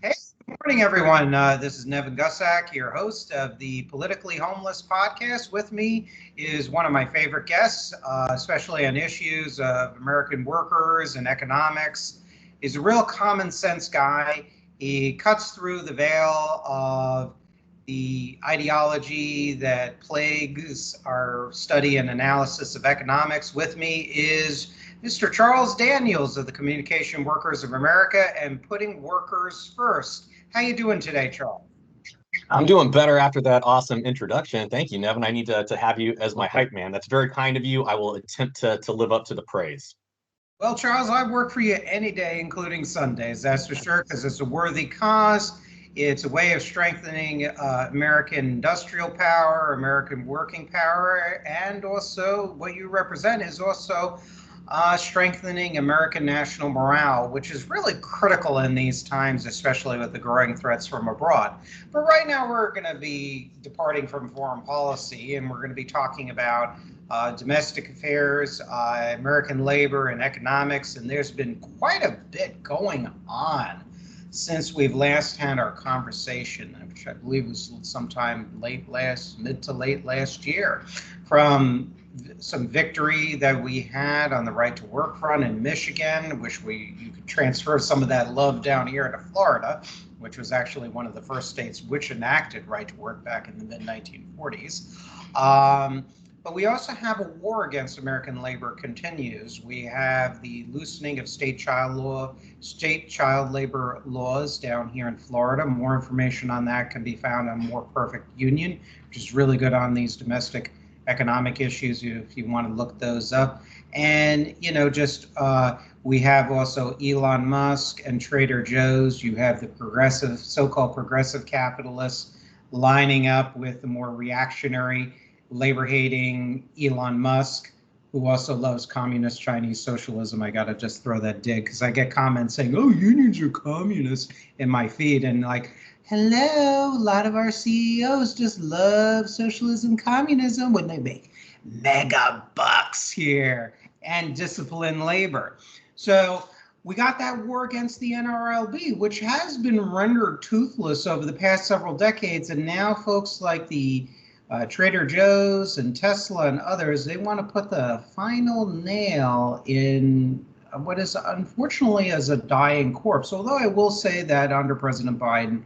Hey, good morning, everyone. This is Nevin Gusak, your host of the Politically Homeless podcast. With me is one of my favorite guests, especially on issues of American workers and economics. He's a real common sense guy. He cuts through the veil of the ideology that plagues our study and analysis of economics. With me is Mr. Charles Daniels of the Communication Workers of America and Putting Workers First. How you doing today, Charles? I'm doing better after that awesome introduction. Thank you, Nevin. I need to have you as my hype man. That's very kind of you. I will attempt to live up to the praise. Well, Charles, I work for you any day, including Sundays, that's for sure, because it's a worthy cause. It's a way of strengthening American industrial power, American working power, and also what you represent is also strengthening American national morale, which is really critical in these times, especially with the growing threats from abroad. But right now, we're going to be departing from foreign policy, and we're going to be talking about domestic affairs, American labor, and economics. And there's been quite a bit going on since we've last had our conversation, which I believe was sometime mid to late last year, from some victory that we had on the right to work front in Michigan, which you could transfer some of that love down here to Florida, which was actually one of the first states which enacted right to work back in the mid 1940s. But we also have a war against American labor continues. We have the loosening of state child labor laws down here in Florida. More information on that can be found on More Perfect Union, which is really good on these domestic economic issues if you want to look those up. And, we have also Elon Musk and Trader Joe's. You have the so-called progressive capitalists lining up with the more reactionary, labor-hating Elon Musk, who also loves communist Chinese socialism. I got to just throw that dig because I get comments saying, oh, unions are communists in my feed. And hello, a lot of our CEOs just love socialism, communism when they make mega bucks here and discipline labor. So we got that war against the NRLB, which has been rendered toothless over the past several decades. And now folks like the Trader Joe's and Tesla and others, they want to put the final nail in what is unfortunately as a dying corpse. Although I will say that under President Biden,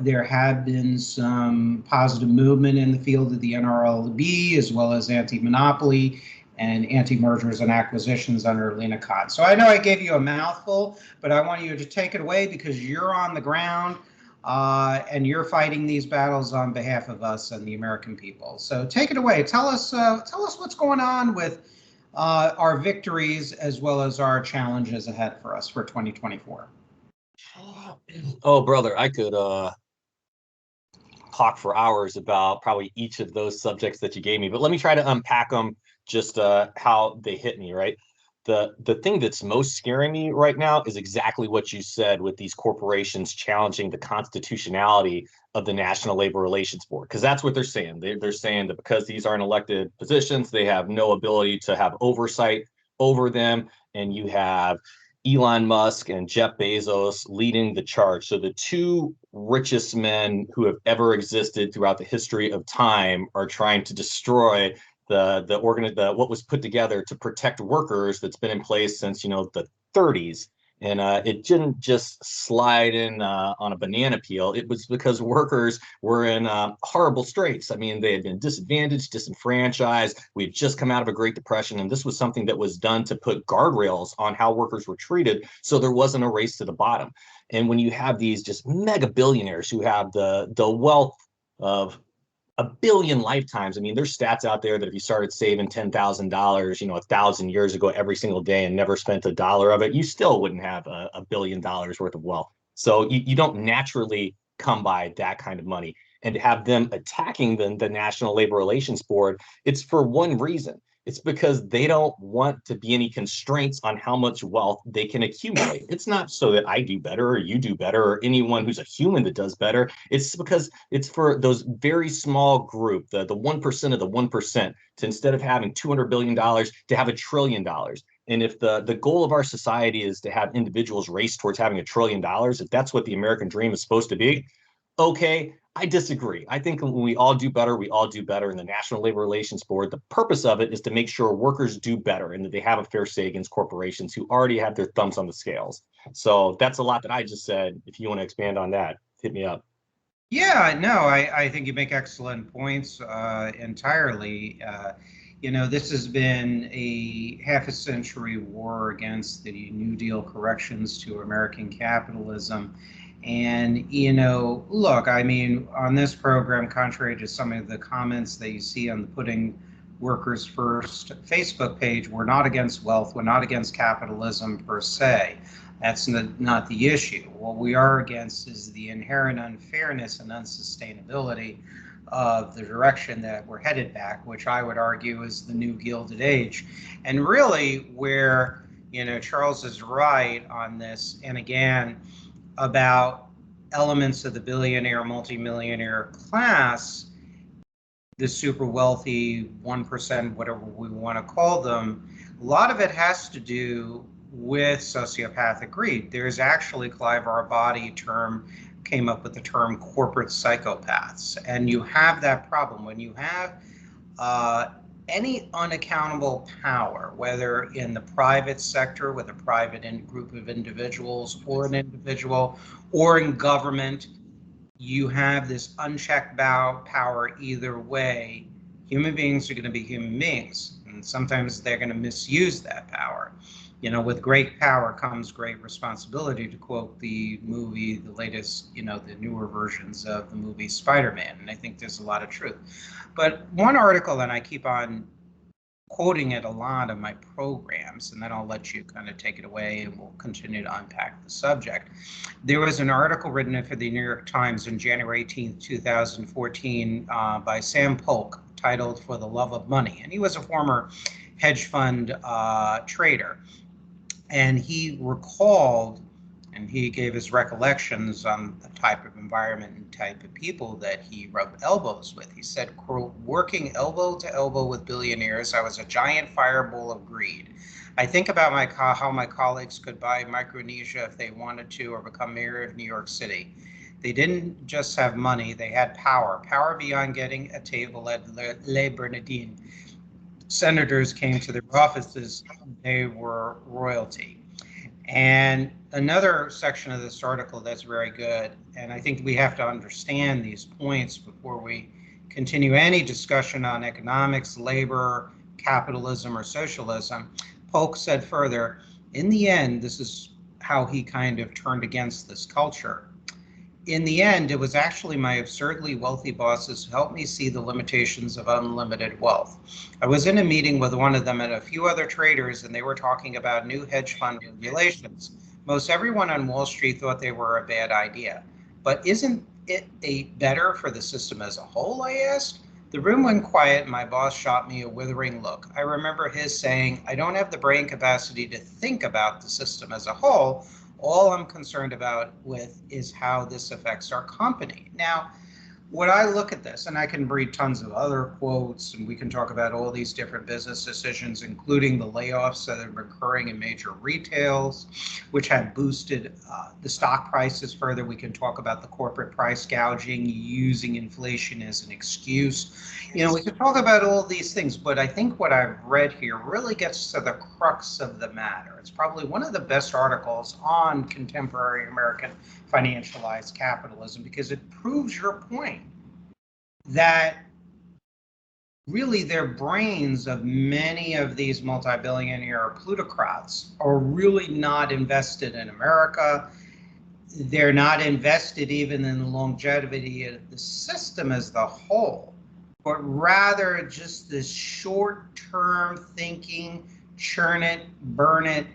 there have been some positive movement in the field of the NRLB, as well as anti-monopoly and anti-mergers and acquisitions under Lena Khan. So I know I gave you a mouthful, but I want you to take it away because you're on the ground. And you're fighting these battles on behalf of us and the American people. So take it away. Tell us what's going on with our victories as well as our challenges ahead for us for 2024. Oh, brother, I could talk for hours about probably each of those subjects that you gave me, but let me try to unpack them just how they hit me, right? The thing that's most scaring me right now is exactly what you said with these corporations challenging the constitutionality of the National Labor Relations Board, because that's what they're saying. They're saying that because these aren't elected positions, they have no ability to have oversight over them. And you have Elon Musk and Jeff Bezos leading the charge. So the two richest men who have ever existed throughout the history of time are trying to destroy what was put together to protect workers that's been in place since the 30s. And it didn't just slide in on a banana peel. It was because workers were in horrible straits. I mean, they had been disadvantaged, disenfranchised. We'd just come out of a Great Depression, and this was something that was done to put guardrails on how workers were treated, so there wasn't a race to the bottom. And when you have these just mega billionaires who have the wealth of a billion lifetimes. I mean, there's stats out there that if you started saving $10,000, 1,000 years ago every single day and never spent a dollar of it, you still wouldn't have $1 billion worth of wealth. So you don't naturally come by that kind of money. And to have them attacking the National Labor Relations Board, it's for one reason. It's because they don't want to be any constraints on how much wealth they can accumulate. It's not so that I do better or you do better or anyone who's a human that does better. It's because it's for those very small group, the 1% of the 1%, to instead of having $200 billion to have $1 trillion. And if the goal of our society is to have individuals race towards having $1 trillion, if that's what the American dream is supposed to be, okay, I disagree. I think when we all do better, we all do better. In the National Labor Relations Board, the purpose of it is to make sure workers do better and that they have a fair say against corporations who already have their thumbs on the scales. So that's a lot that I just said. If you want to expand on that, hit me up. Yeah, no, I think you make excellent points entirely. This has been a half a century war against the New Deal corrections to American capitalism. And, look, I mean, on this program, contrary to some of the comments that you see on the Putting Workers First Facebook page, we're not against wealth, we're not against capitalism per se. That's not the issue. What we are against is the inherent unfairness and unsustainability of the direction that we're headed back, which I would argue is the new Gilded Age. And really, where, Charles is right on this, and again, about elements of the billionaire, multimillionaire class, the super wealthy 1%, whatever we want to call them, a lot of it has to do with sociopathic greed. There's actually Clive Arbody came up with the term corporate psychopaths. And you have that problem when you have any unaccountable power, whether in the private sector with a private group of individuals or an individual, or in government. You have this unchecked power either way. Human beings are going to be human beings, and sometimes they're going to misuse that power. With great power comes great responsibility, to quote the movie, the latest, the newer versions of the movie Spider-Man. And I think there's a lot of truth. But one article, and I keep on quoting it a lot of my programs, and then I'll let you kind of take it away and we'll continue to unpack the subject. There was an article written for the New York Times on January 18th, 2014 by Sam Polk titled "For the Love of Money." And he was a former hedge fund trader. And he recalled, and he gave his recollections on the type of environment and type of people that he rubbed elbows with. He said, quote, "Working elbow to elbow with billionaires, I was a giant fireball of greed. I think about how my colleagues could buy Micronesia if they wanted to, or become mayor of New York City. They didn't just have money, they had power beyond getting a table at Les Bernardines. Senators came to their offices, they were royalty." And another section of this article that's very good, and I think we have to understand these points before we continue any discussion on economics, labor, capitalism, or socialism. Polk said further, in the end, this is how he kind of turned against this culture. In the end, it was actually my absurdly wealthy bosses who helped me see the limitations of unlimited wealth. I was in a meeting with one of them and a few other traders, and they were talking about new hedge fund regulations. Most everyone on Wall Street thought they were a bad idea. But isn't it better for the system as a whole, I asked? The room went quiet and my boss shot me a withering look. I remember his saying, "I don't have the brain capacity to think about the system as a whole. All I'm concerned with is how this affects our company." Now, when I look at this, and I can read tons of other quotes, and we can talk about all these different business decisions, including the layoffs that are occurring in major retails, which have boosted the stock prices further. We can talk about the corporate price gouging, using inflation as an excuse. We can talk about all these things, but I think what I've read here really gets to the crux of the matter. It's probably one of the best articles on contemporary American financialized capitalism, because it proves your point that really their brains of many of these multi-billionaire plutocrats are really not invested in America. They're not invested even in the longevity of the system as the whole, but rather just this short-term thinking, churn it, burn it,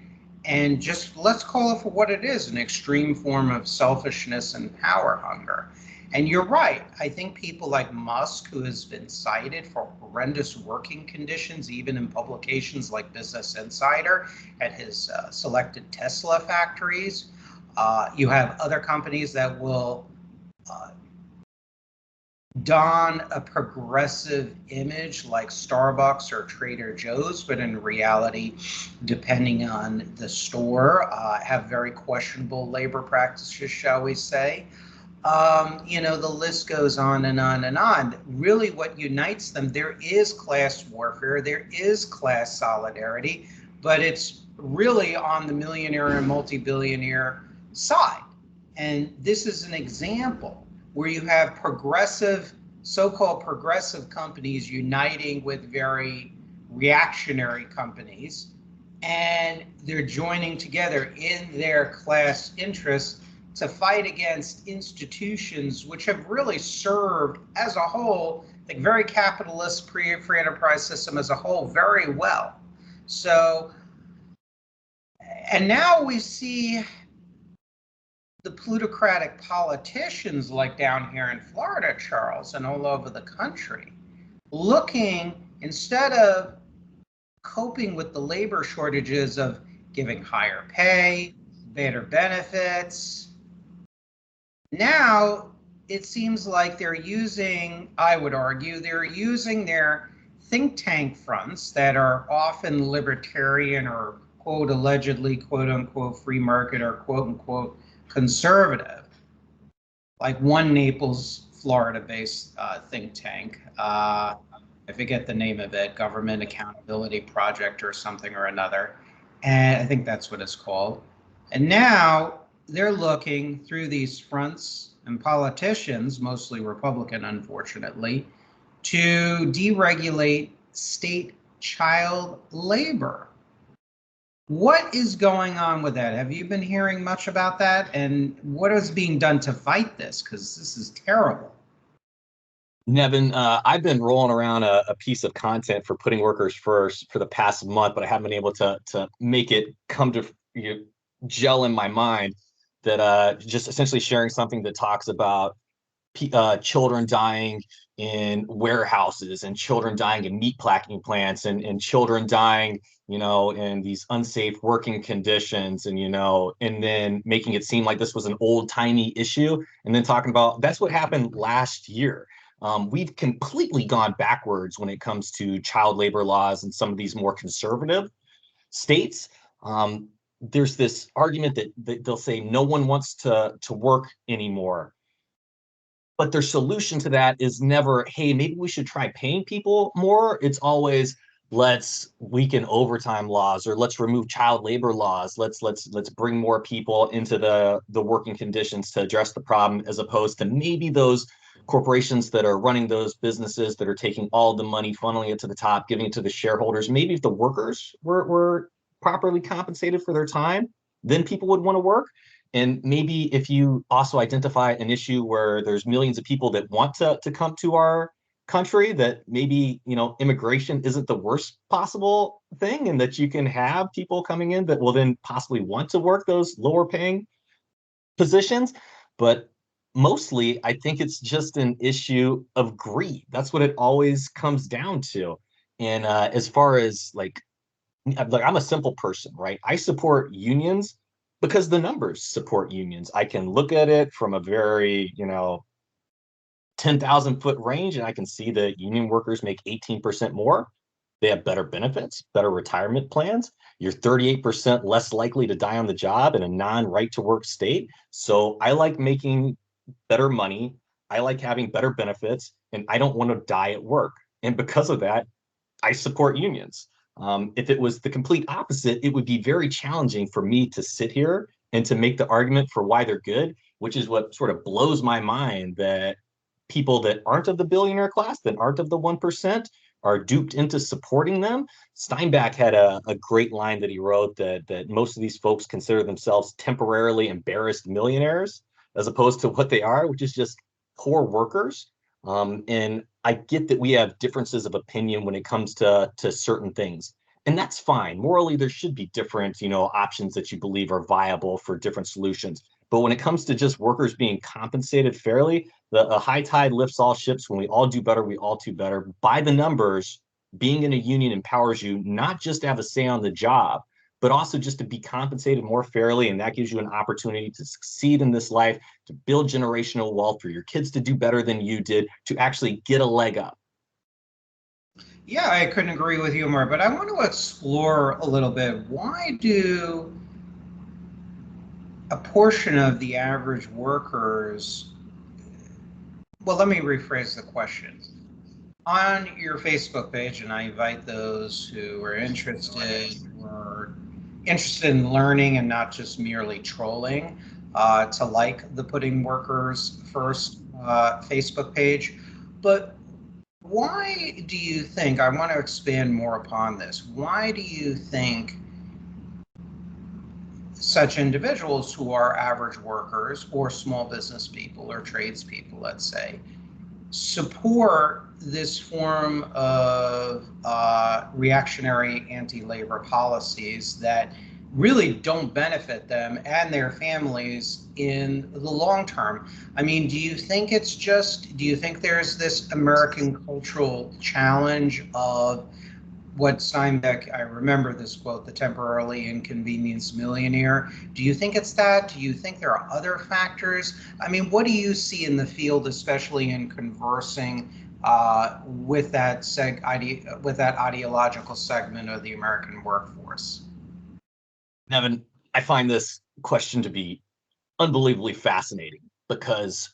and just let's call it for what it is, an extreme form of selfishness and power hunger. And you're right. I think people like Musk, who has been cited for horrendous working conditions, even in publications like Business Insider, at his selected Tesla factories. You have other companies that will don a progressive image like Starbucks or Trader Joe's, but in reality, depending on the store, have very questionable labor practices, shall we say. The list goes on and on and on. Really, what unites them, there is class warfare, there is class solidarity, but it's really on the millionaire and multi-billionaire side. And this is an example where you have progressive, so-called progressive companies uniting with very reactionary companies, and they're joining together in their class interests to fight against institutions which have really served as a whole, the very capitalist free enterprise system as a whole, very well. So, and now we see the plutocratic politicians like down here in Florida, Charles, and all over the country, looking, instead of coping with the labor shortages of giving higher pay, better benefits, now it seems like they're using, I would argue, they're using their think tank fronts that are often libertarian or quote allegedly quote unquote free market or quote unquote conservative, like one Naples, Florida-based think tank. I forget the name of it, Government Accountability Project or something or another. And I think that's what it's called. And now they're looking through these fronts and politicians, mostly Republican, unfortunately, to deregulate state child labor. What is going on with that? Have you been hearing much about that? And what is being done to fight this? Because this is terrible. Nevin, I've been rolling around a piece of content for Putting Workers First for the past month, but I haven't been able to make it come to gel in my mind. That just essentially sharing something that talks about children dying in warehouses and children dying in meat packing plants and children dying, in these unsafe working conditions, and then making it seem like this was an old timey issue, and then talking about that's what happened last year. We've completely gone backwards when it comes to child labor laws in some of these more conservative states. There's this argument that they'll say no one wants to work anymore. But their solution to that is never, hey, maybe we should try paying people more. It's always, let's weaken overtime laws, or let's remove child labor laws. Let's bring more people into the working conditions to address the problem, as opposed to maybe those corporations that are running those businesses that are taking all the money, funneling it to the top, giving it to the shareholders. Maybe if the workers were properly compensated for their time, then people would want to work. And maybe if you also identify an issue where there's millions of people that want to come to our country, that maybe, immigration isn't the worst possible thing, and that you can have people coming in that will then possibly want to work those lower paying positions. But mostly, I think it's just an issue of greed. That's what it always comes down to. And as far as like I'm a simple person, right? I support unions because the numbers support unions. I can look at it from a very, 10,000-foot range, and I can see that union workers make 18% more. They have better benefits, better retirement plans. You're 38% less likely to die on the job in a non-right to work state. So I like making better money. I like having better benefits, and I don't want to die at work. And because of that, I support unions. If it was the complete opposite, it would be very challenging for me to sit here and to make the argument for why they're good, which is what sort of blows my mind, that people that aren't of the billionaire class, that aren't of the 1%, are duped into supporting them. Steinbeck had a great line that he wrote, that most of these folks consider themselves temporarily embarrassed millionaires, as opposed to what they are, which is just poor workers. And I get that we have differences of opinion when it comes to certain things, and that's fine. Morally, there should be different, options that you believe are viable for different solutions. But when it comes to just workers being compensated fairly, a high tide lifts all ships. When we all do better, we all do better. By the numbers, being in a union empowers you not just to have a say on the job, but also just to be compensated more fairly. And that gives you an opportunity to succeed in this life, to build generational wealth, for your kids to do better than you did, to actually get a leg up. Yeah, I couldn't agree with you more, but I want to explore a little bit. Why do a portion of the average workers, well, let me rephrase the question. On your Facebook page, and I invite those who are interested in learning and not just merely trolling, to like the Putting Workers First Facebook page. But why do you think, I want to expand more upon this, why do you think such individuals who are average workers or small business people or tradespeople, let's say, support this form of reactionary anti-labor policies that really don't benefit them and their families in the long term? I mean, do you think there's this American cultural challenge of what Steinbeck, I remember this quote, the temporarily inconvenienced millionaire. Do you think it's that? Do you think there are other factors? I mean, what do you see in the field, especially in conversing with that ideological segment of the American workforce? Nevin, I find this question to be unbelievably fascinating, because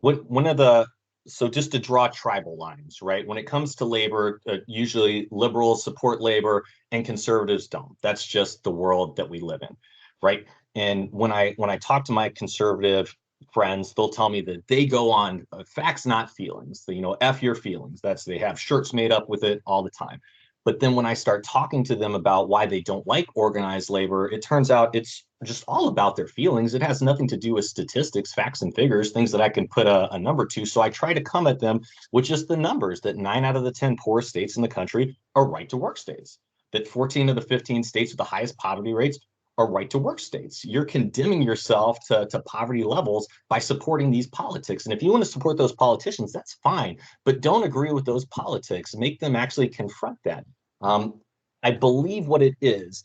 one of the, so just to draw tribal lines, right? When it comes to labor, usually liberals support labor and conservatives don't. That's just the world that we live in, right? And when I talk to my conservative friends, they'll tell me that they go on facts, not feelings. F your feelings. They have shirts made up with it all the time. But then when I start talking to them about why they don't like organized labor, it turns out it's just all about their feelings. It has nothing to do with statistics, facts and figures, things that I can put a number to. So I try to come at them with just the numbers, that 9 out of the 10 poorest states in the country are right to work states, that 14 of the 15 states with the highest poverty rates are right to work states. You're condemning yourself to poverty levels by supporting these politics. And if you want to support those politicians, that's fine, but don't agree with those politics. Make them actually confront that. Um, I believe what it is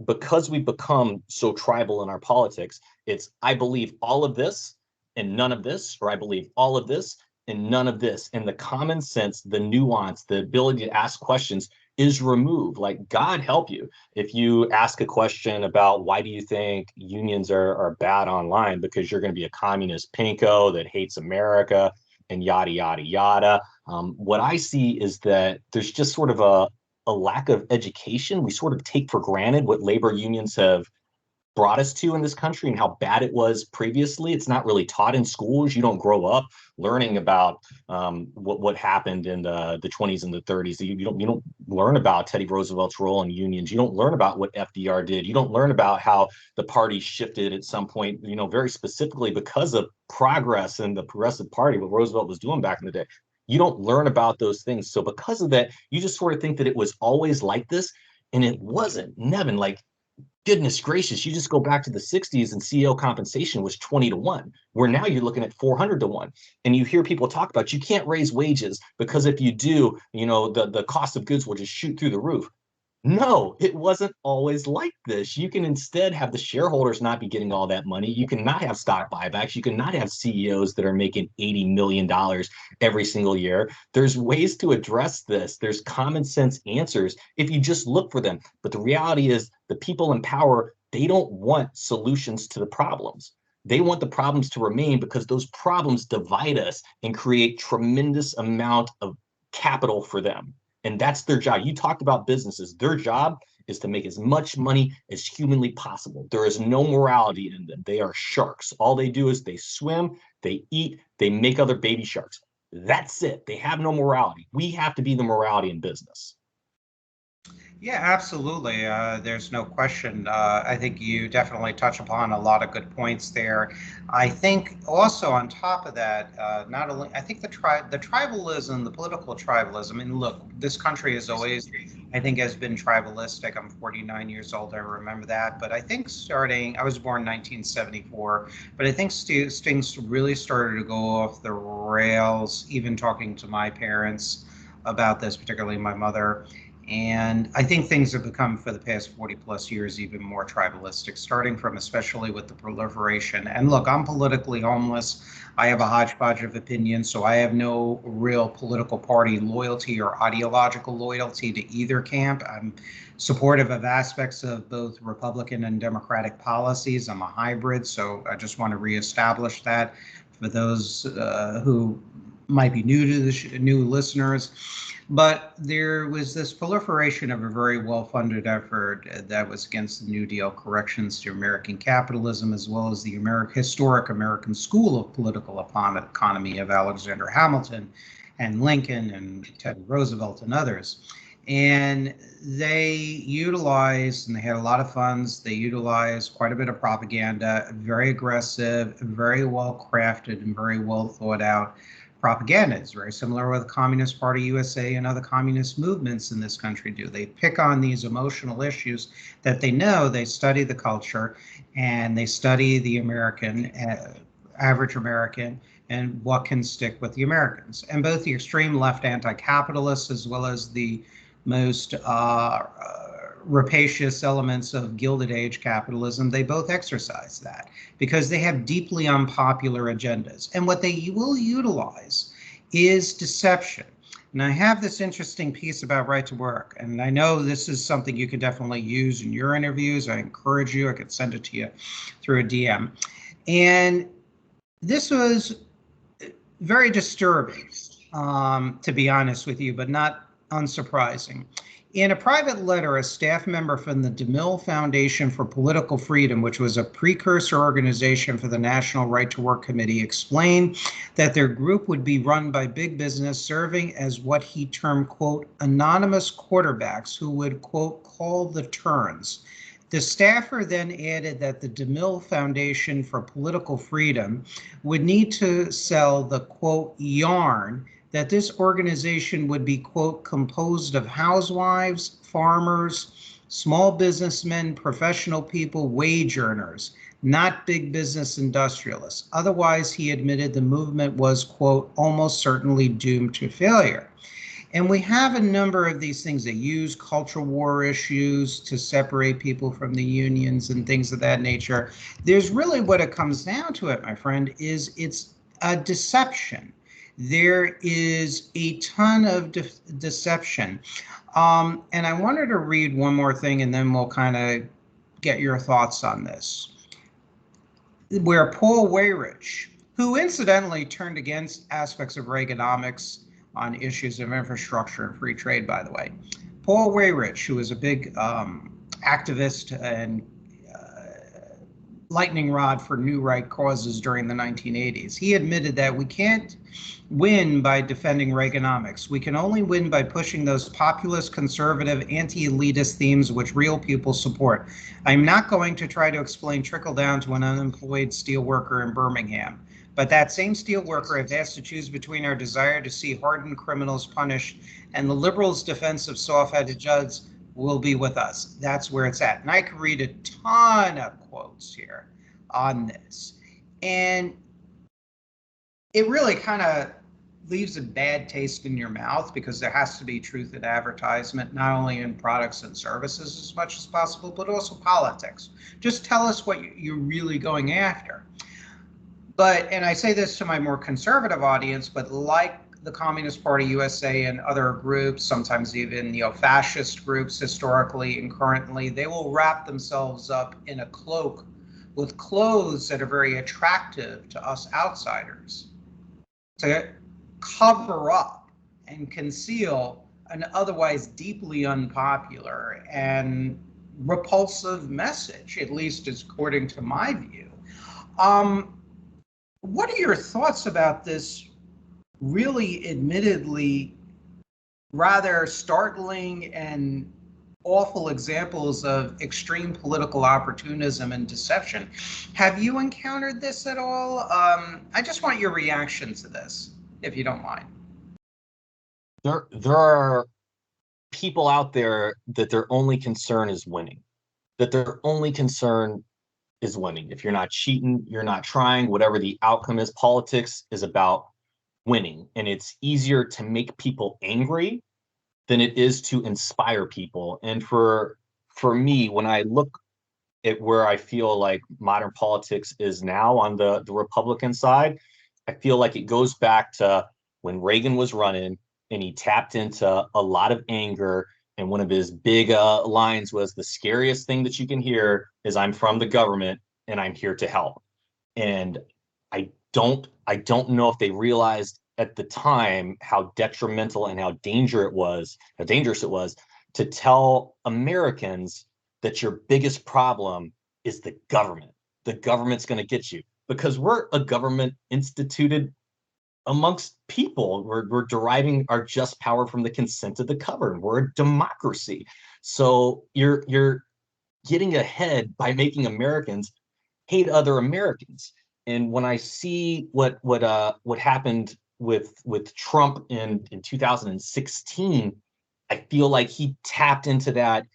because we've become so tribal in our politics, it's I believe all of this and none of this, or I believe all of this and none of this. And the common sense, the nuance, the ability to ask questions is removed. Like, God help you if you ask a question about why do you think unions are bad online, because you're going to be a communist pinko that hates America and yada, yada, yada. What I see is that there's just sort of a lack of education. We sort of take for granted what labor unions have brought us to in this country and how bad it was previously. It's not really taught in schools. You don't grow up learning about what happened in the 20s and the 30s. You don't learn about Teddy Roosevelt's role in unions. You don't learn about what FDR did. You don't learn about how the party shifted at some point, very specifically because of progress in the Progressive Party, what Roosevelt was doing back in the day. You don't learn about those things. So because of that, you just sort of think that it was always like this. And it wasn't. Nevin, like, goodness gracious, you just go back to the 60s and CEO compensation was 20-1, where now you're looking at 400-1. And you hear people talk about you can't raise wages because if you do, the cost of goods will just shoot through the roof. No, it wasn't always like this. You can instead have the shareholders not be getting all that money. You can not have stock buybacks. You can not have CEOs that are making $80 million every single year. There's ways to address this. There's common sense answers if you just look for them. But the reality is the people in power, they don't want solutions to the problems. They want the problems to remain because those problems divide us and create tremendous amount of capital for them. And that's their job. You talked about businesses. Their job is to make as much money as humanly possible. There is no morality in them. They are sharks. All they do is they swim, they eat, they make other baby sharks. That's it. They have no morality. We have to be the morality in business. Yeah, absolutely. There's no question. I think you definitely touch upon a lot of good points there. I think also on top of that, not only I think the tribalism, the political tribalism. And look, this country is always, I think, has been tribalistic. I'm 49 years old. I remember that. But I think I was born in 1974. But I think things really started to go off the rails. Even talking to my parents about this, particularly my mother, And I think things have become, for the past 40 plus years, even more tribalistic, starting from especially with the proliferation. And look, I'm politically homeless. I have a hodgepodge of opinions, so I have no real political party loyalty or ideological loyalty to either camp. I'm supportive of aspects of both Republican and Democratic policies. I'm a hybrid, so I just want to reestablish that for those who might be new to the new listeners. But there was this proliferation of a very well-funded effort that was against the New Deal corrections to American capitalism, as well as the historic American school of political economy of Alexander Hamilton and Lincoln and Teddy Roosevelt and others. And they utilized, and they had a lot of funds, they utilized quite a bit of propaganda, very aggressive, very well crafted, and very well thought out propaganda. Is very similar with the Communist Party USA and other communist movements in this country do. They pick on these emotional issues that they know, they study the culture, and they study the American, average American, and what can stick with the Americans. And both the extreme left anti-capitalists as well as the most rapacious elements of Gilded Age capitalism, they both exercise that because they have deeply unpopular agendas. And what they will utilize is deception. And I have this interesting piece about right to work, and I know this is something you could definitely use in your interviews. I encourage you, I could send it to you through a DM. And this was very disturbing, to be honest with you, but not unsurprising. In a private letter, a staff member from the DeMille Foundation for Political Freedom, which was a precursor organization for the National Right to Work Committee, explained that their group would be run by big business, serving as what he termed, quote, anonymous quarterbacks who would, quote, call the turns. The staffer then added that the DeMille Foundation for Political Freedom would need to sell the, quote, yarn that this organization would be, quote, composed of housewives, farmers, small businessmen, professional people, wage earners, not big business industrialists. Otherwise, he admitted the movement was, quote, almost certainly doomed to failure. And we have a number of these things that use culture war issues to separate people from the unions and things of that nature. There's really what it comes down to it, my friend, is it's a deception. There is a ton of deception. And I wanted to read one more thing and then we'll kind of get your thoughts on this. Where Paul Weyrich, who incidentally turned against aspects of Reaganomics on issues of infrastructure and free trade, by the way. Paul Weyrich, who was a big activist and lightning rod for new right causes during the 1980s. He admitted that we can't win by defending Reaganomics. We can only win by pushing those populist, conservative, anti-elitist themes which real people support. I'm not going to try to explain trickle down to an unemployed steelworker in Birmingham. But that same steelworker, if asked to choose between our desire to see hardened criminals punished and the liberals' defense of soft-headed judges, will be with us. That's where it's at. And I could read a ton of quotes here on this. And it really kind of leaves a bad taste in your mouth because there has to be truth in advertisement, not only in products and services as much as possible, but also politics. Just tell us what you're really going after. But, and I say this to my more conservative audience, but like the Communist Party USA and other groups, sometimes even neo-fascist groups historically and currently, they will wrap themselves up in a cloak with clothes that are very attractive to us outsiders to cover up and conceal an otherwise deeply unpopular and repulsive message, at least according to my view. What are your thoughts about this really admittedly rather startling and awful examples of extreme political opportunism and deception? Have you encountered this at all? I just want your reaction to this, if you don't mind. There are people out there that their only concern is winning, that their only concern is winning. If you're not cheating, you're not trying, whatever the outcome is, politics is about winning. And it's easier to make people angry than it is to inspire people. And for me, when I look at where I feel like modern politics is now on the Republican side, I feel like it goes back to when Reagan was running and he tapped into a lot of anger. And one of his big lines was, the scariest thing that you can hear is, I'm from the government and I'm here to help. And I don't know if they realized at the time how detrimental and how dangerous it was to tell Americans that your biggest problem is the government. The government's going to get you, because we're a government instituted amongst people. We're deriving our just power from the consent of the governed. We're a democracy. So you're getting ahead by making Americans hate other Americans. And when I see what happened with Trump in 2016, I feel like he tapped into that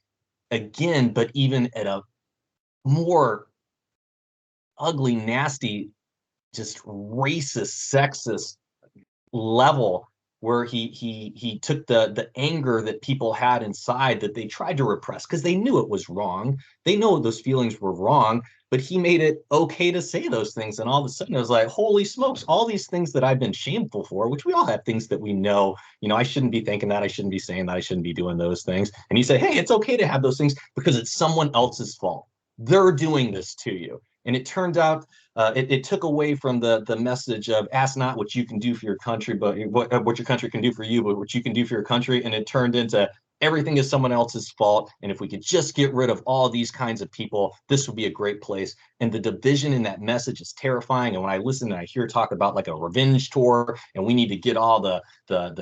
again, but even at a more ugly, nasty, just racist, sexist level, where he took the anger that people had inside that they tried to repress because they knew it was wrong. They know those feelings were wrong, but he made it okay to say those things. And all of a sudden it was like, holy smokes, all these things that I've been shameful for, which we all have things that we know, I shouldn't be thinking that, I shouldn't be saying that, I shouldn't be doing those things. And he said, hey, it's okay to have those things because it's someone else's fault. They're doing this to you. And it turned out it took away from the message of, ask not what you can do for your country, but what your country can do for you, but what you can do for your country. And it turned into, everything is someone else's fault. And if we could just get rid of all these kinds of people, this would be a great place. And the division in that message is terrifying. And when I listen and I hear talk about like a revenge tour, and we need to get all the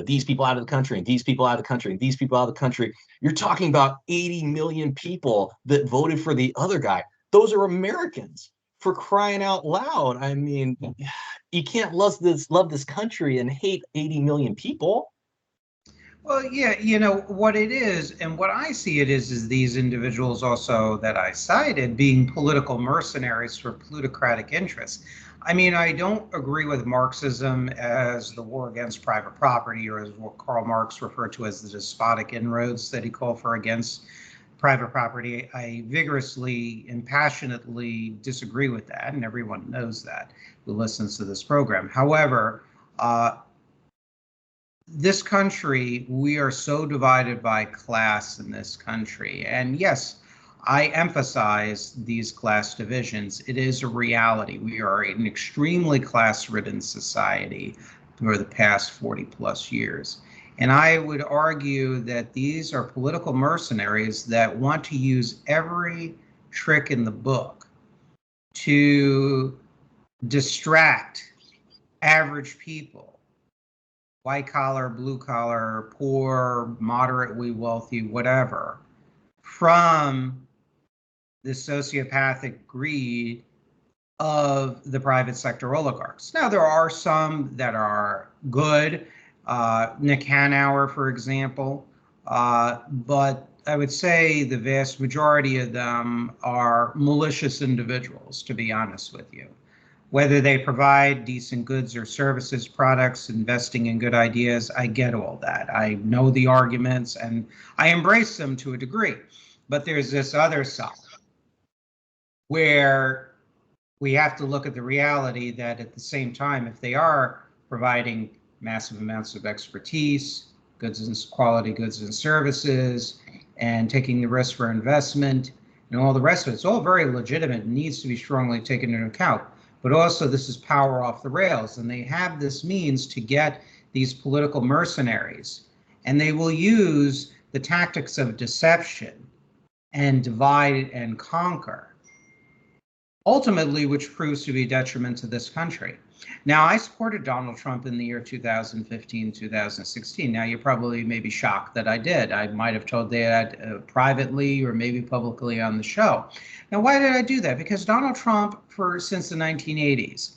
these people out of the country, and these people out of the country, and these people out of the country, you're talking about 80 million people that voted for the other guy. Those are Americans, for crying out loud. I mean, you can't love this country and hate 80 million people. Well, yeah, what it is, and what I see it is these individuals also that I cited being political mercenaries for plutocratic interests. I mean, I don't agree with Marxism as the war against private property, or as what Karl Marx referred to as the despotic inroads that he called for against private property. I vigorously and passionately disagree with that, and everyone knows that who listens to this program. However, this country, we are so divided by class in this country. And yes, I emphasize these class divisions. It is a reality. We are an extremely class-ridden society for the past 40 plus years. And I would argue that these are political mercenaries that want to use every trick in the book to distract average people, white collar, blue collar, poor, moderately wealthy, whatever, from the sociopathic greed of the private sector oligarchs. Now, there are some that are good, Nick Hanauer, for example, but I would say the vast majority of them are malicious individuals, to be honest with you. Whether they provide decent goods or services, products, investing in good ideas, I get all that. I know the arguments and I embrace them to a degree. But there's this other side where we have to look at the reality that at the same time, if they are providing massive amounts of expertise, quality goods and services, and taking the risk for investment and all the rest of it, it's all very legitimate and needs to be strongly taken into account. But also, this is power off the rails, and they have this means to get these political mercenaries, and they will use the tactics of deception and divide and conquer, ultimately, which proves to be a detriment to this country. Now, I supported Donald Trump in the year 2015, 2016. Now, you're probably maybe shocked that I did. I might have told that privately or maybe publicly on the show. Now, why did I do that? Because Donald Trump, since the 1980s,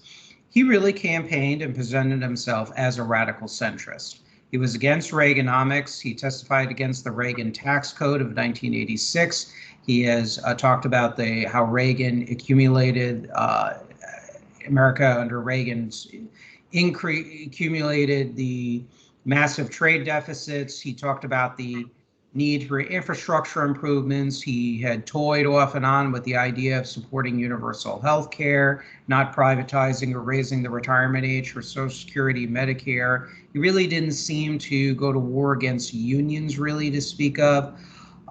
he really campaigned and presented himself as a radical centrist. He was against Reaganomics. He testified against the Reagan tax code of 1986. He has talked about how Reagan accumulated America under Reagan's accumulated the massive trade deficits. He talked about the need for infrastructure improvements. He had toyed off and on with the idea of supporting universal health care, not privatizing or raising the retirement age for Social Security, Medicare. He really didn't seem to go to war against unions, really, to speak of.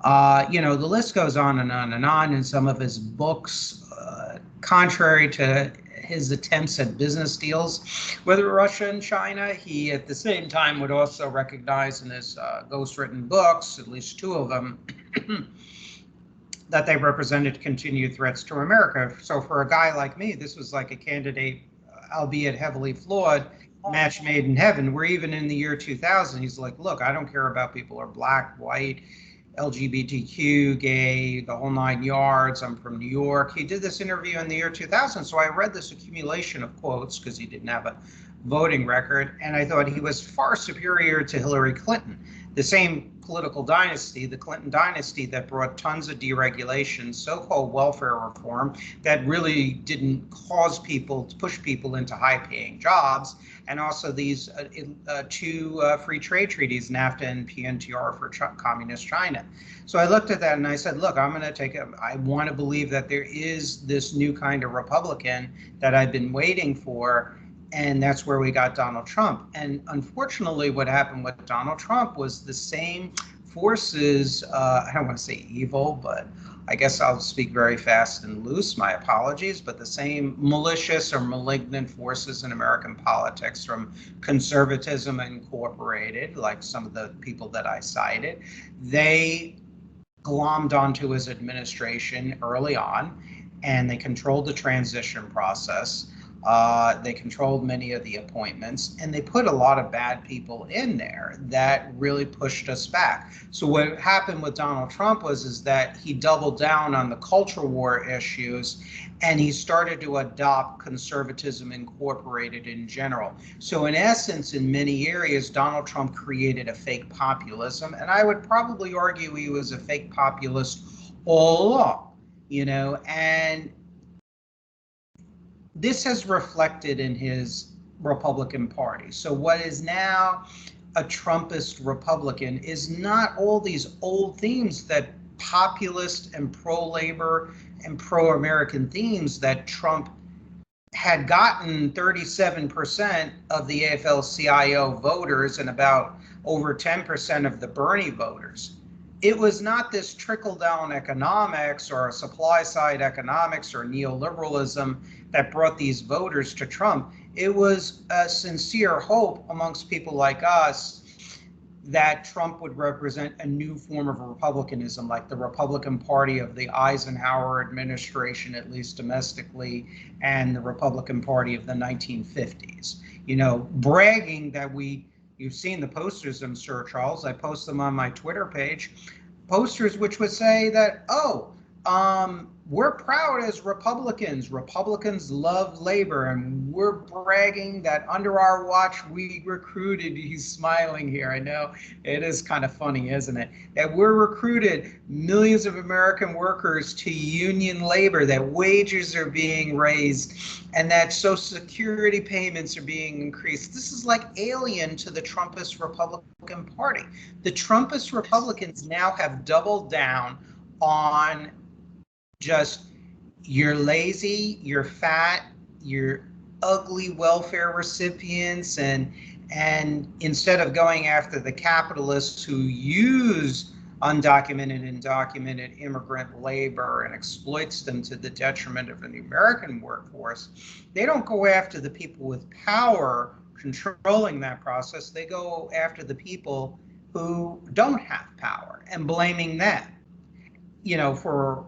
The list goes on and on and on. In some of his books, contrary to his attempts at business deals with Russia and China, he at the same time would also recognize in his ghost-written books, at least two of them, that they represented continued threats to America. So for a guy like me, this was like a candidate, albeit heavily flawed, match made in heaven, where even in the year 2000, he's like, look, I don't care about people who are black, white, LGBTQ, gay, the whole 9 yards. I'm from New York. He did this interview in the year 2000. So I read this accumulation of quotes because he didn't have a voting record. And I thought he was far superior to Hillary Clinton, the same political dynasty, the Clinton dynasty, that brought tons of deregulation, so-called welfare reform that really didn't cause people to push people into high-paying jobs, and also these two free trade treaties, NAFTA and PNTR for communist China. So I looked at that and I said, look, I want to believe that there is this new kind of Republican that I've been waiting for. And that's where we got Donald Trump. And unfortunately, what happened with Donald Trump was the same forces, I don't want to say evil, but I guess I'll speak very fast and loose, my apologies, but the same malicious or malignant forces in American politics, from conservatism incorporated, like some of the people that I cited, they glommed onto his administration early on, and they controlled the transition process. They controlled many of the appointments, and they put a lot of bad people in there that really pushed us back. So what happened with Donald Trump is that he doubled down on the culture war issues, and he started to adopt conservatism incorporated in general. So in essence, in many areas, Donald Trump created a fake populism, and I would probably argue he was a fake populist all along, and this has reflected in his Republican Party. So what is now a Trumpist Republican is not all these old themes, that populist and pro-labor and pro-American themes that Trump had gotten 37% of the AFL-CIO voters and about over 10% of the Bernie voters. It was not this trickle-down economics or supply-side economics or neoliberalism that brought these voters to Trump. It was a sincere hope amongst people like us that Trump would represent a new form of republicanism, like the Republican Party of the Eisenhower administration, at least domestically, and the Republican Party of the 1950s. Bragging that you've seen the posters, I'm sure, Charles. I post them on my Twitter page. Posters which would say that, we're proud as Republicans. Republicans love labor, and we're bragging that under our watch we recruited, he's smiling here, I know, it is kind of funny, isn't it? That we're recruited millions of American workers to union labor, that wages are being raised, and that Social Security payments are being increased. This is like alien to the Trumpist Republican Party. The Trumpist Republicans now have doubled down on just, you're lazy, you're fat, you're ugly welfare recipients, and instead of going after the capitalists who use undocumented and documented immigrant labor and exploits them to the detriment of the American workforce, they don't go after the people with power controlling that process. They go after the people who don't have power and blaming them, for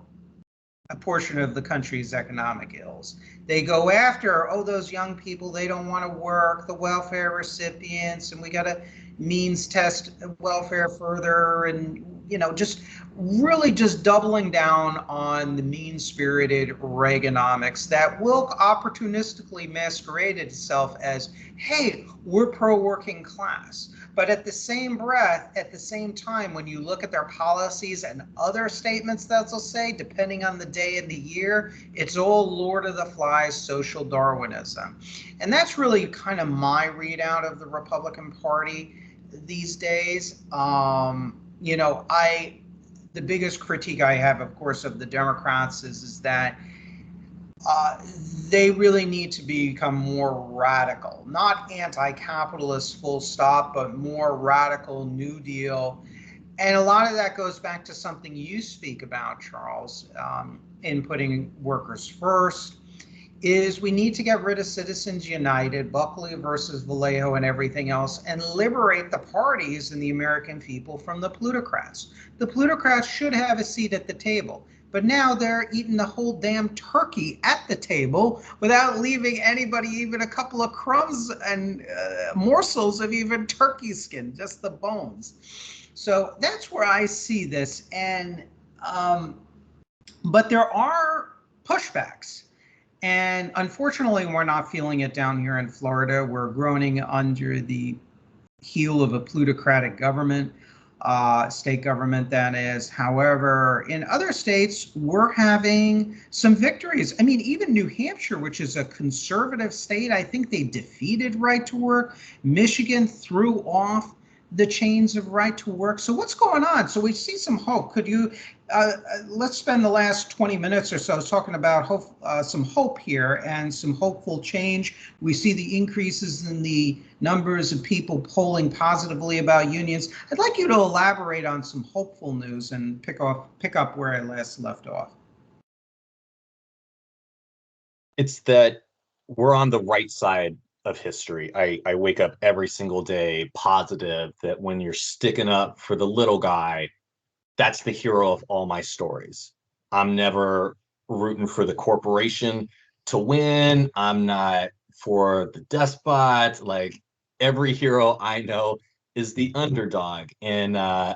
a portion of the country's economic ills. They go after, those young people, they don't want to work, the welfare recipients, and we got to means test welfare further, and just really just doubling down on the mean-spirited Reaganomics that will opportunistically masquerade itself as, hey, we're pro-working class. But at the same breath, at the same time, when you look at their policies and other statements that they'll say, depending on the day and the year, it's all Lord of the Flies social Darwinism. And that's really kind of my readout of the Republican Party. these days. The biggest critique I have, of course, of the Democrats is that uh, they really need to become more radical, not anti-capitalist full stop, but more radical New Deal. And a lot of that goes back to something you speak about, Charles, in putting workers first, is we need to get rid of Citizens United, Buckley versus Vallejo, and everything else, and liberate the parties and the American people from the plutocrats. The plutocrats should have a seat at the table, but now they're eating the whole damn turkey at the table without leaving anybody even a couple of crumbs and morsels of even turkey skin, just the bones. So that's where I see this, but there are pushbacks. And unfortunately, we're not feeling it down here in Florida. We're groaning under the heel of a plutocratic government, state government, that is. However, in other states, we're having some victories. I mean, even New Hampshire, which is a conservative state, I think they defeated right to work. Michigan threw off the chains of right to work. So what's going on? So we see some hope. Could you, let's spend the last 20 minutes or so talking about hope, some hope here and some hopeful change. We see the increases in the numbers of people polling positively about unions. I'd like you to elaborate on some hopeful news and pick up where I last left off. It's that we're on the right side of history. I wake up every single day positive that when you're sticking up for the little guy, that's the hero of all my stories. I'm never rooting for the corporation to win. I'm not for the despot. Like, every hero I know is the underdog. And I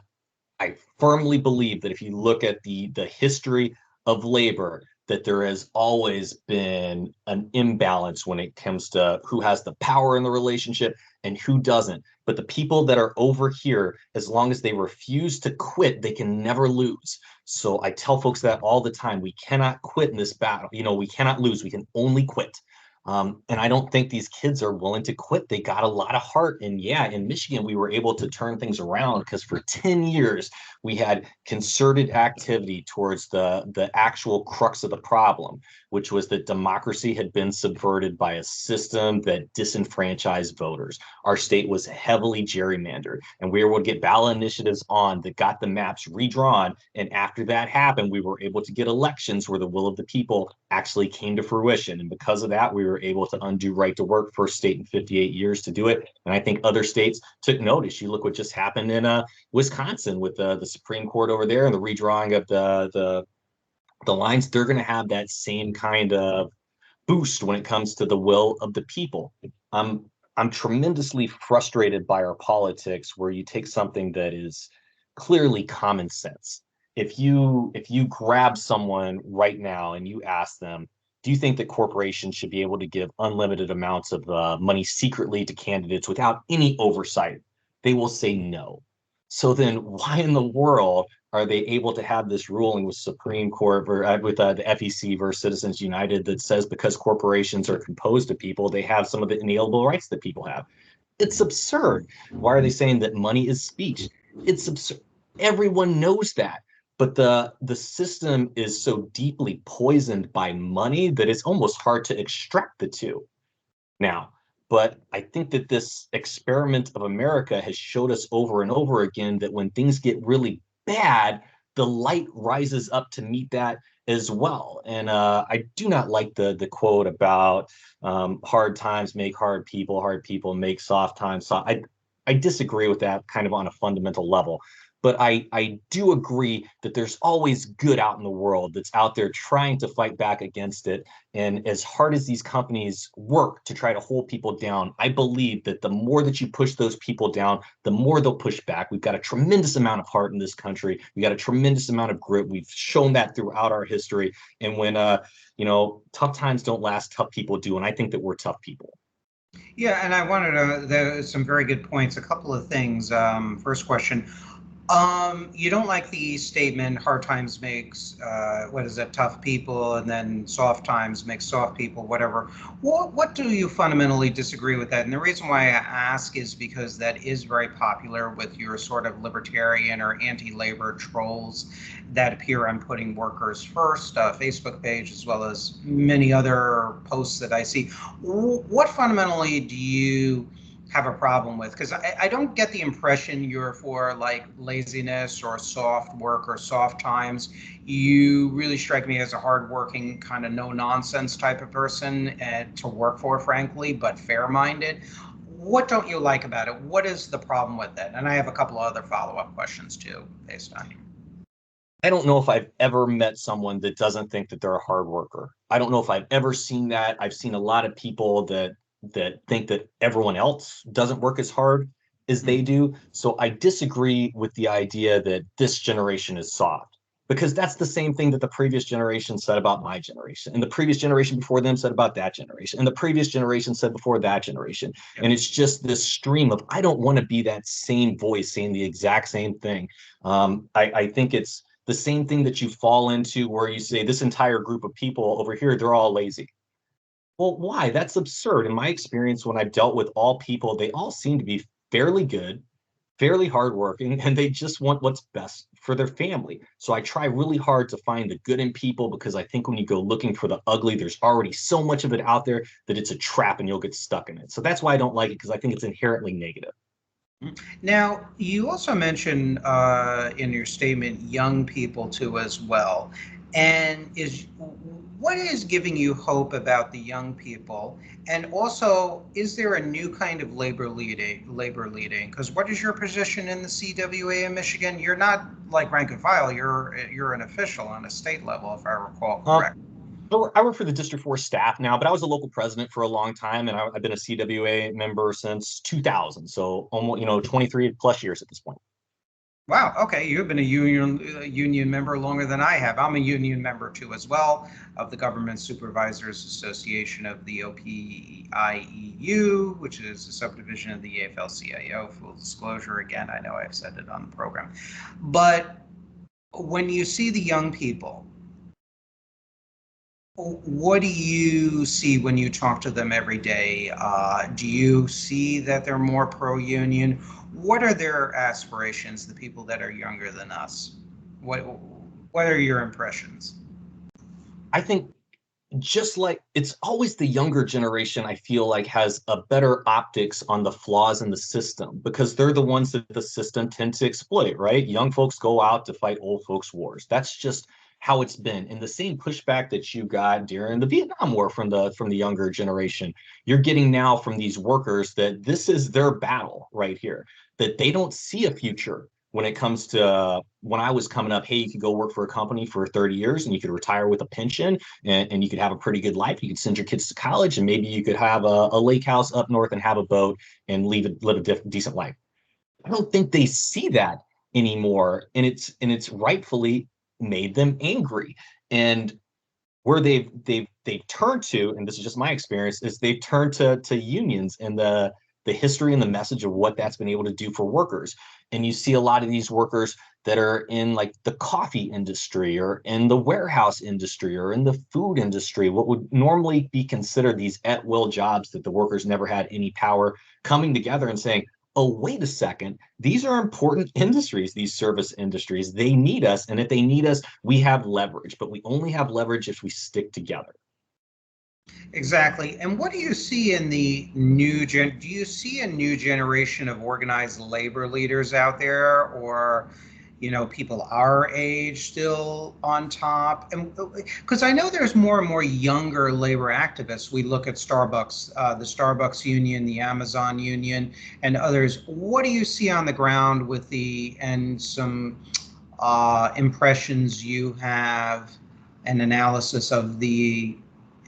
firmly believe that if you look at the history of labor, that there has always been an imbalance when it comes to who has the power in the relationship and who doesn't. But the people that are over here, as long as they refuse to quit, they can never lose. So I tell folks that all the time. We cannot quit in this battle. We cannot lose. We can only quit. And I don't think these kids are willing to quit. They got a lot of heart. And yeah, in Michigan, we were able to turn things around because for 10 years, we had concerted activity towards the actual crux of the problem, which was that democracy had been subverted by a system that disenfranchised voters. Our state was heavily gerrymandered, and we were able to get ballot initiatives on that got the maps redrawn. And after that happened, we were able to get elections where the will of the people actually came to fruition. And because of that, we were able to undo right to work, first state in 58 years to do it. And I think other states took notice. You look what just happened in Wisconsin with the Supreme Court over there and the redrawing of the lines. They're going to have that same kind of boost when it comes to the will of the people. I'm tremendously frustrated by our politics, where you take something that is clearly common sense. If you grab someone right now and you ask them, do you think that corporations should be able to give unlimited amounts of money secretly to candidates without any oversight? They will say no. So then why in the world are they able to have this ruling with Supreme Court with the FEC versus Citizens United that says because corporations are composed of people, they have some of the inalienable rights that people have? It's absurd. Why are they saying that money is speech? It's absurd. Everyone knows that. But the system is so deeply poisoned by money that it's almost hard to extract the two now. But I think that this experiment of America has showed us over and over again that when things get really bad, the light rises up to meet that as well. And I do not like the quote about hard times make hard people make soft times soft. I disagree with that kind of on a fundamental level. But I do agree that there's always good out in the world that's out there trying to fight back against it. And as hard as these companies work to try to hold people down, I believe that the more that you push those people down, the more they'll push back. We've got a tremendous amount of heart in this country. We got a tremendous amount of grit. We've shown that throughout our history. And when tough times don't last, tough people do. And I think that we're tough people. Yeah, and I wanted some very good points. A couple of things. First question. You don't like the statement hard times makes what is it, tough people, and then soft times makes soft people, whatever. What do you fundamentally disagree with that? And the reason why I ask is because that is very popular with your sort of libertarian or anti-labor trolls that appear on Putting Workers First Facebook page, as well as many other posts that I see. What fundamentally do you have a problem with? Because I don't get the impression you're for like laziness or soft work or soft times. You really strike me as a hardworking, kind of no nonsense type of person to work for, frankly, but fair minded. What don't you like about it? What is the problem with it? And I have a couple of other follow up questions too, based on you. I don't know if I've ever met someone that doesn't think that they're a hard worker. I don't know if I've ever seen that. I've seen a lot of people that think that everyone else doesn't work as hard as they do. So I disagree with the idea that this generation is soft, because that's the same thing that the previous generation said about my generation, and the previous generation before them said about that generation, and the previous generation said before that generation. Yep. And it's just this stream of, I don't want to be that same voice saying the exact same thing. I think it's the same thing that you fall into where you say this entire group of people over here, they're all lazy. Well, why? That's absurd. In my experience, when I've dealt with all people, they all seem to be fairly good, fairly hardworking, and they just want what's best for their family. So I try really hard to find the good in people, because I think when you go looking for the ugly, there's already so much of it out there that it's a trap and you'll get stuck in it. So that's why I don't like it, because I think it's inherently negative. Now, you also mentioned in your statement young people too as well. And is what is giving you hope about the young people? And also, is there a new kind of labor leading? Labor leading? Because what is your position in the CWA in Michigan? You're not like rank and file. You're an official on a state level, if I recall Um, correct. So I work for the District 4 staff now, but I was a local president for a long time, and I've been a CWA member since 2000. So almost, 23 plus years at this point. Wow. Okay, you've been a union member longer than I have. I'm a union member too, as well, of the Government Supervisors Association of the OPIEU, which is a subdivision of the AFL-CIO. Full disclosure, again, I know I've said it on the program, but when you see the young people, what do you see when you talk to them every day? Do you see that they're more pro-union? What are their aspirations, the people that are younger than us? What what are your impressions? I think just like it's always the younger generation, I feel like has a better optics on the flaws in the system, because they're the ones that the system tends to exploit, right? Young folks go out to fight old folks' wars. That's just how it's been. And the same pushback that you got during the Vietnam War from the younger generation, you're getting now from these workers, that this is their battle right here, that they don't see a future when it comes to when I was coming up. Hey, you could go work for a company for 30 years and you could retire with a pension, and you could have a pretty good life. You could send your kids to college, and maybe you could have a lake house up north and have a boat and live a decent life. I don't think they see that anymore, and it's rightfully made them angry. And where they've turned to, and this is just my experience, is they've turned to unions and the history and the message of what that's been able to do for workers. And you see a lot of these workers that are in like the coffee industry or in the warehouse industry or in the food industry, what would normally be considered these at will jobs that the workers never had any power, coming together and saying, oh, wait a second, these are important industries, these service industries. They need us. And if they need us, we have leverage, but we only have leverage if we stick together. Exactly. And what do you see in the new do you see a new generation of organized labor leaders out there, or people our age still on top? And because I know there's more and more younger labor activists. We look at Starbucks, the Starbucks union, the Amazon union, and others. What do you see on the ground with and some impressions you have, an analysis of the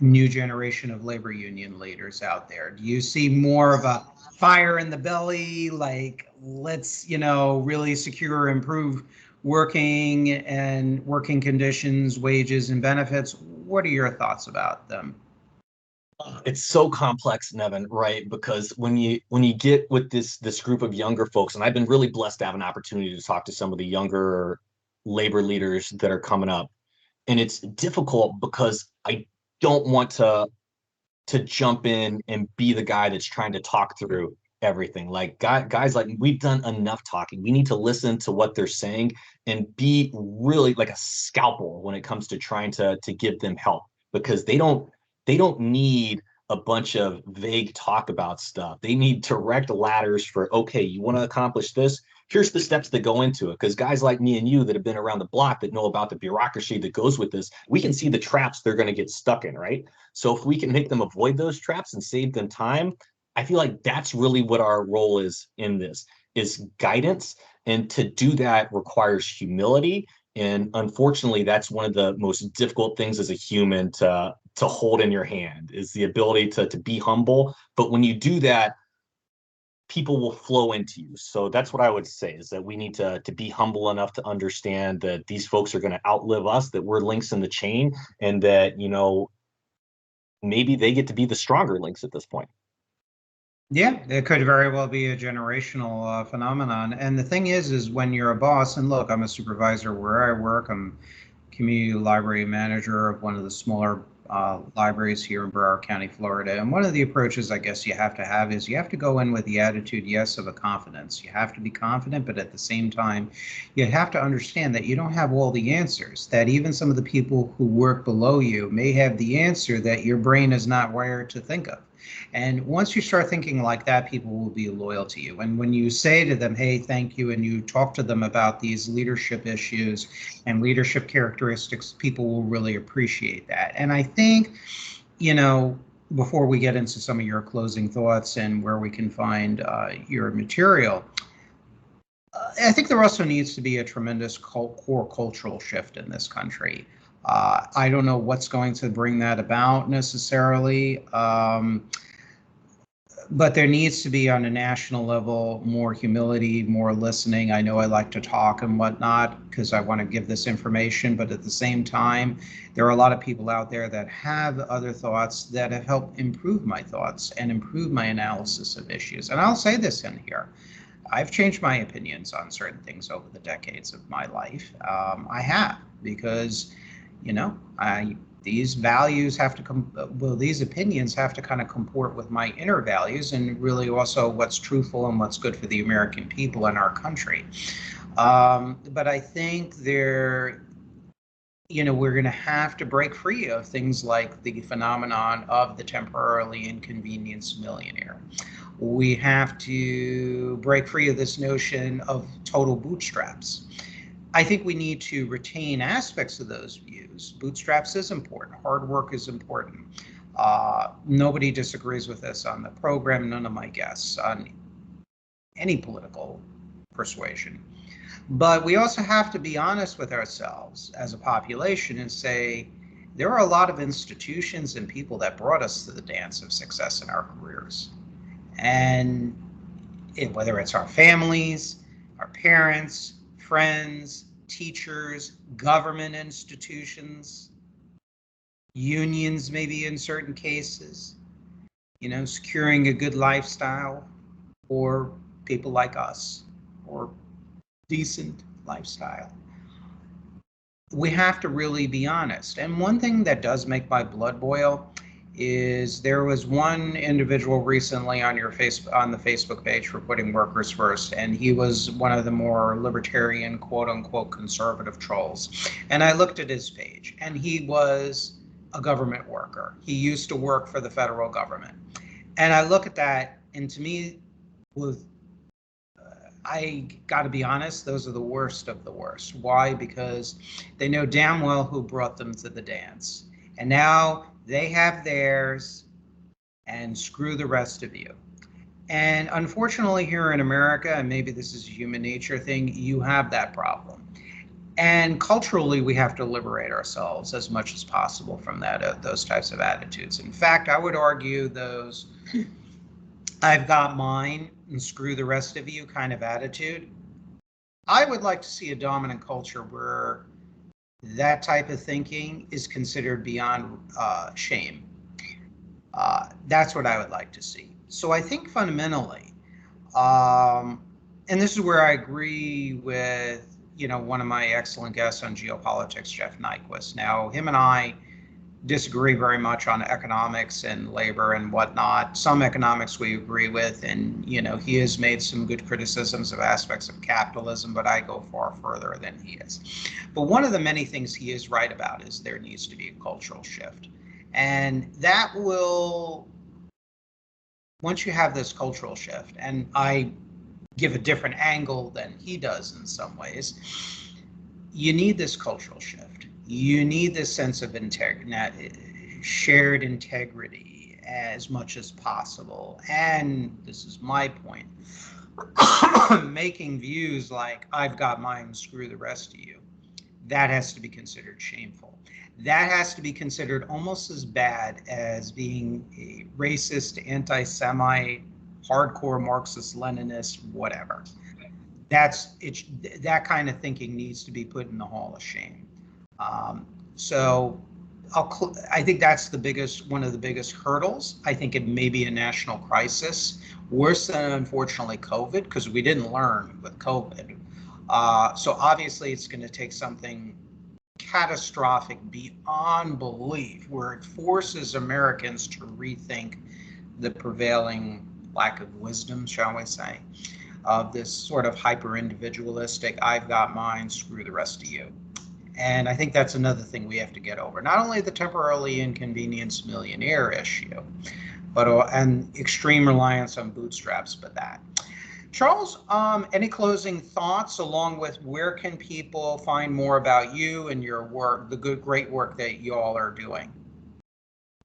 new generation of labor union leaders out there? Do you see more of a fire in the belly, like let's really secure, improve working conditions, wages, and benefits? What are your thoughts about them? It's so complex, Nevin, right? Because when you get with this group of younger folks, and I've been really blessed to have an opportunity to talk to some of the younger labor leaders that are coming up, and it's difficult because I don't want to jump in and be the guy that's trying to talk through everything. Like guys like we've done enough talking. We need to listen to what they're saying and be really like a scalpel when it comes to trying to give them help, because they don't need a bunch of vague talk about stuff. They need direct ladders for, okay, you want to accomplish this? Here's the steps that go into it. Because guys like me and you that have been around the block that know about the bureaucracy that goes with this, we can see the traps they're going to get stuck in, right? So if we can make them avoid those traps and save them time, I feel like that's really what our role is in this, is guidance. And to do that requires humility. And unfortunately, that's one of the most difficult things as a human to hold in your hand, is the ability to be humble. But when you do that, people will flow into you. So that's what I would say, is that we need to be humble enough to understand that these folks are going to outlive us, that we're links in the chain, and that, maybe they get to be the stronger links at this point. Yeah, it could very well be a generational phenomenon. And the thing is when you're a boss, and look, I'm a supervisor where I work. I'm community library manager of one of the smaller libraries here in Broward County, Florida. And one of the approaches I guess you have to have is you have to go in with the attitude, yes, of a confidence. You have to be confident, but at the same time, you have to understand that you don't have all the answers, that even some of the people who work below you may have the answer that your brain is not wired to think of. And once you start thinking like that, people will be loyal to you. And when you say to them, hey, thank you, and you talk to them about these leadership issues and leadership characteristics, people will really appreciate that. And I think, before we get into some of your closing thoughts and where we can find your material, I think there also needs to be a tremendous core cultural shift in this country. I don't know what's going to bring that about necessarily. But there needs to be, on a national level, more humility, more listening. I know I like to talk and whatnot because I want to give this information, but at the same time, there are a lot of people out there that have other thoughts that have helped improve my thoughts and improve my analysis of issues. And I'll say this in here. I've changed my opinions on certain things over the decades of my life. I have, because, these values have to come, well, these opinions have to kind of comport with my inner values and really also what's truthful and what's good for the American people and our country. But I think we're going to have to break free of things like the phenomenon of the temporarily inconvenienced millionaire. We have to break free of this notion of total bootstraps. I think we need to retain aspects of those views. Bootstraps is important. Hard work is important. Nobody disagrees with this on the program, none of my guests on any political persuasion. But we also have to be honest with ourselves as a population and say, there are a lot of institutions and people that brought us to the dance of success in our careers. And whether it's our families, our parents, friends, teachers, government institutions, unions, maybe in certain cases, securing a good lifestyle for people like us, or decent lifestyle. We have to really be honest. And one thing that does make my blood boil is there was one individual recently on the Facebook page for Putting Workers First, and he was one of the more libertarian, quote unquote, conservative trolls. And I looked at his page, and he was a government worker. He used to work for the federal government. And I look at that, and to me, I got to be honest, those are the worst of the worst. Why? Because they know damn well who brought them to the dance. And now they have theirs, and screw the rest of you. And unfortunately, here in America, and maybe this is a human nature thing, you have that problem. And culturally, we have to liberate ourselves as much as possible from those types of attitudes. In fact, I would argue those I've got mine and screw the rest of you kind of attitude. I would like to see a dominant culture where that type of thinking is considered beyond shame. That's what I would like to see. So I think fundamentally, and this is where I agree with, one of my excellent guests on geopolitics, Jeff Nyquist. Now, him and I disagree very much on economics and labor and whatnot. Some economics we agree with, and he has made some good criticisms of aspects of capitalism, but I go far further than he is. But one of the many things he is right about is there needs to be a cultural shift. And that will, once you have this cultural shift, and I give a different angle than he does in some ways, you need this cultural shift. You need this sense of shared integrity as much as possible. And this is my point, making views like I've got mine, screw the rest of you, that has to be considered shameful. That has to be considered almost as bad as being a racist, anti-Semite, hardcore Marxist, Leninist, whatever. That kind of thinking needs to be put in the hall of shame. So I think that's one of the biggest hurdles. I think it may be a national crisis, worse than unfortunately COVID, because we didn't learn with COVID. So obviously it's going to take something catastrophic beyond belief, where it forces Americans to rethink the prevailing lack of wisdom, shall we say, of this sort of hyper-individualistic, I've got mine, screw the rest of you. And I think that's another thing we have to get over. Not only the temporarily inconvenienced millionaire issue, but and extreme reliance on bootstraps, but that. Charles, any closing thoughts, along with where can people find more about you and your work, the great work that you all are doing?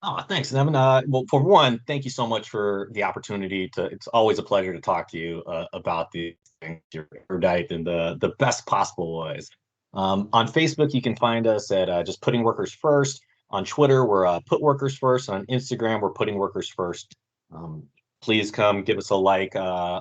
Oh, thanks, Nevin. Well, for one, thank you so much for the opportunity it's always a pleasure to talk to you about these things. You're erudite in the best possible ways. On Facebook, you can find us at just Putting Workers First. On Twitter, we're Put Workers First. On Instagram, we're Putting Workers First. Please come give us a like.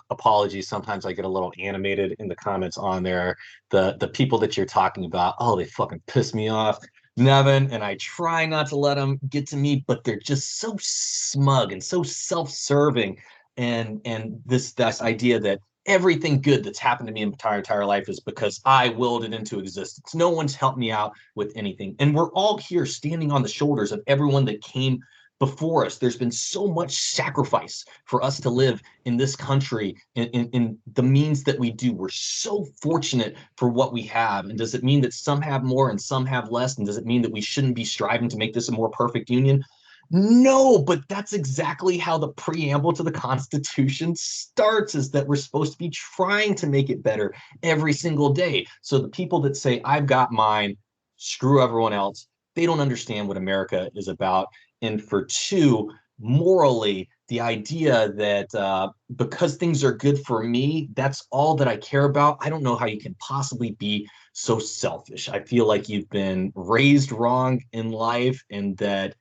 Apologies, sometimes I get a little animated in the comments on there. The people that you're talking about, oh, they fucking piss me off, Nevin, and I try not to let them get to me, but they're just so smug and so self-serving, and this idea that everything good that's happened to me in my entire life is because I willed it into existence. No one's helped me out with anything, and we're all here standing on the shoulders of everyone that came before us. There's been so much sacrifice for us to live in this country in the means that we do. We're so fortunate for what we have. And does it mean that some have more and some have less? And does it mean that we shouldn't be striving to make this a more perfect union? No, but that's exactly how the preamble to the Constitution starts, is that we're supposed to be trying to make it better every single day. So the people that say, I've got mine, screw everyone else, they don't understand what America is about. And for two, morally, the idea that because things are good for me, that's all that I care about. I don't know how you can possibly be so selfish. I feel like you've been raised wrong in life, and that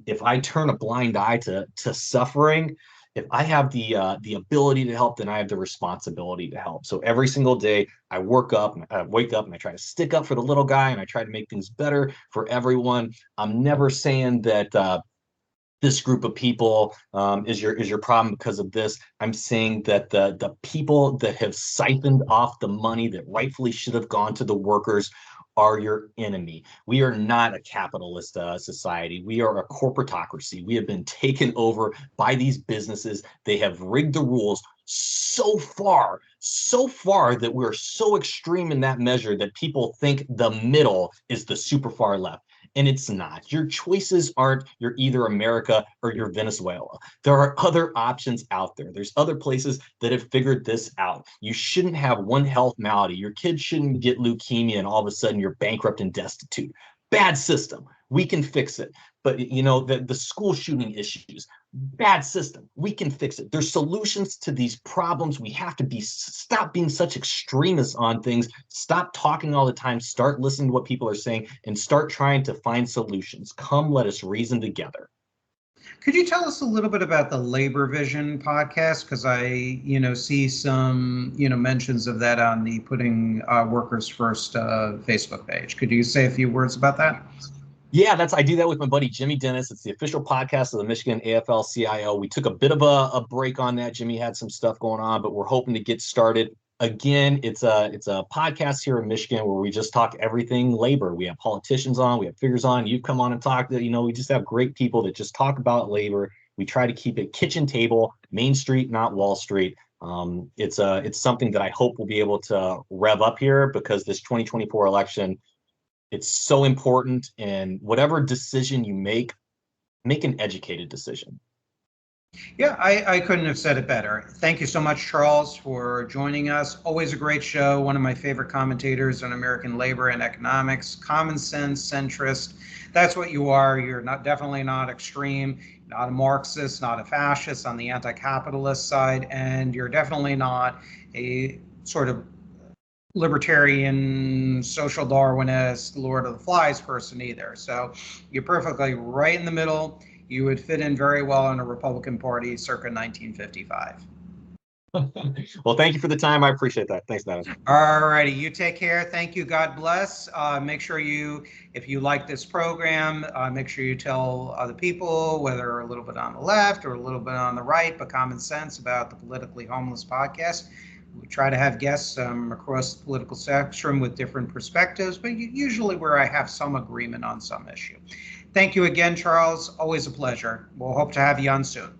if I turn a blind eye to suffering, if I have the ability to help, then I have the responsibility to help. So every single day I wake up and I try to stick up for the little guy, and I try to make things better for everyone. I'm never saying that this group of people is your problem because of this. I'm saying that the people that have siphoned off the money that rightfully should have gone to the workers are your enemy. We are not a capitalist society. We are a corporatocracy. We have been taken over by these businesses. They have rigged the rules so far that we're so extreme in that measure that people think the middle is the super far left. And it's not. Your choices aren't you're either America or you're Venezuela. There are other options out there. There's other places that have figured this out. You shouldn't have one health malady. Your kid shouldn't get leukemia and all of a sudden you're bankrupt and destitute. Bad system. We can fix it. But the school shooting issues, bad system. We can fix it. There's solutions to these problems. We have to stop being such extremists on things. Stop talking all the time. Start listening to what people are saying and start trying to find solutions. Come, let us reason together. Could you tell us a little bit about the Labor Vision podcast? Because I, see some, mentions of that on the Putting Workers First Facebook page. Could you say a few words about that? Yeah, I do that with my buddy Jimmy Dennis. It's the official podcast of the Michigan AFL-CIO. We took a bit of a break on that. Jimmy had some stuff going on, but we're hoping to get started again. It's a podcast here in Michigan where we just talk everything labor. We have politicians on, we have figures on. You come on and talk. We just have great people that just talk about labor. We try to keep it kitchen table, Main Street, not Wall Street. It's something that I hope we'll be able to rev up here because this 2024 election, it's so important. And whatever decision you make an educated decision. Yeah, I couldn't have said it better. Thank you so much, Charles, for joining us. Always a great show. One of my favorite commentators on American labor and economics. Common sense, centrist. That's what you are. You're definitely not extreme, not a Marxist, not a fascist on the anti-capitalist side, and you're definitely not a sort of libertarian, social Darwinist, Lord of the Flies person either. So you're perfectly right in the middle. You would fit in very well in a Republican Party circa 1955. Well, thank you for the time. I appreciate that. Thanks, Nevin. All righty, you take care. Thank you. God bless. Make sure if you like this program, make sure you tell other people, whether a little bit on the left or a little bit on the right, but common sense about the Politically Homeless podcast. We try to have guests across the political spectrum with different perspectives, but usually where I have some agreement on some issue. Thank you again, Charles. Always a pleasure. We'll hope to have you on soon.